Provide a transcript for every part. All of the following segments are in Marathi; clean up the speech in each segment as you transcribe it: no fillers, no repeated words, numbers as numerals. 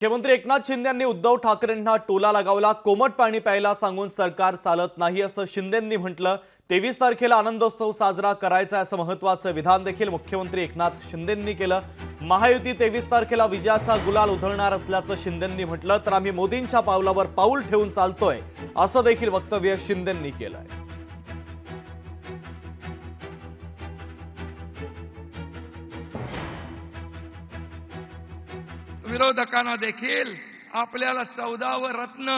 मुख्यमंत्री एकनाथ शिंदे यांनी उद्धव ठाकरेंना टोला लगावला। कोमट पाणी प्यायला सांगून सरकार चालत नाही असं शिंदेंनी म्हटलं। 23 तारखेला आनंदोत्सव साजरा करायचा असं महत्त्वाचं विधान देखील मुख्यमंत्री एकनाथ शिंदेंनी केलं। महायुती 23 तारखेला विजयाचा गुलाल उधळणार असल्याचं शिंदेंनी म्हटलं, तर आम्ही मोदींच्या पावलावर पाऊल ठेवून चालतोय असं देखील वक्तव्य शिंदेंनी केलंय। विरोधकांना देखील आपल्याला 14वे रत्न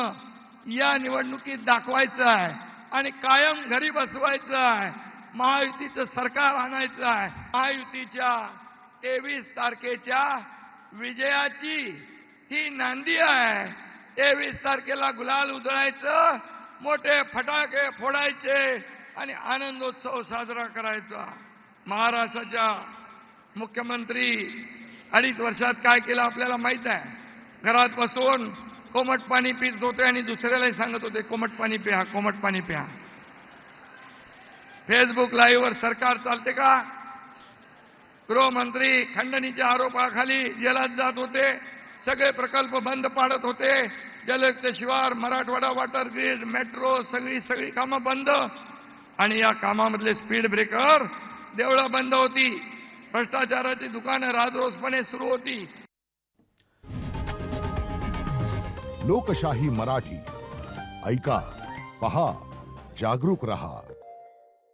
या निवडणुकीत दाखवायचं आहे आणि कायम घरी बसवायचं आहे। महायुतीचं सरकार आणायचं आहे। महायुतीच्या 23 तारखेच्या विजयाची ही नांदी आहे। 23 तारखेला गुलाल उधळायचं, मोठे फटाके फोडायचे आणि आनंदोत्सव साजरा करायचा। महाराष्ट्राच्या मुख्यमंत्री 2.5 वर्षात काय केलं आपल्याला माहित आहे। घरात बसून कोमट पाणी पित होते आणि दुसऱ्यालाही सांगत होते कोमट पाणी प्या, कोमट पाणी प्या। फेसबुक लाईव्ह वर सरकार चालते का? गृहमंत्री खंडणीच्या आरोपाखाली जेलात जात होते, सगळे प्रकल्प बंद पाडत होते। जलयुक्त शिवार, मराठवाडा वॉटर ग्रीड, मेट्रो, सगळी कामं बंद आणि या कामामधले स्पीड ब्रेकर, देवळं बंद होती, भ्रष्टाचाराची दुकानं राजरोसपणे सुरू होती। लोकशाही मराठी ऐका, पहा, जागरूक रहा।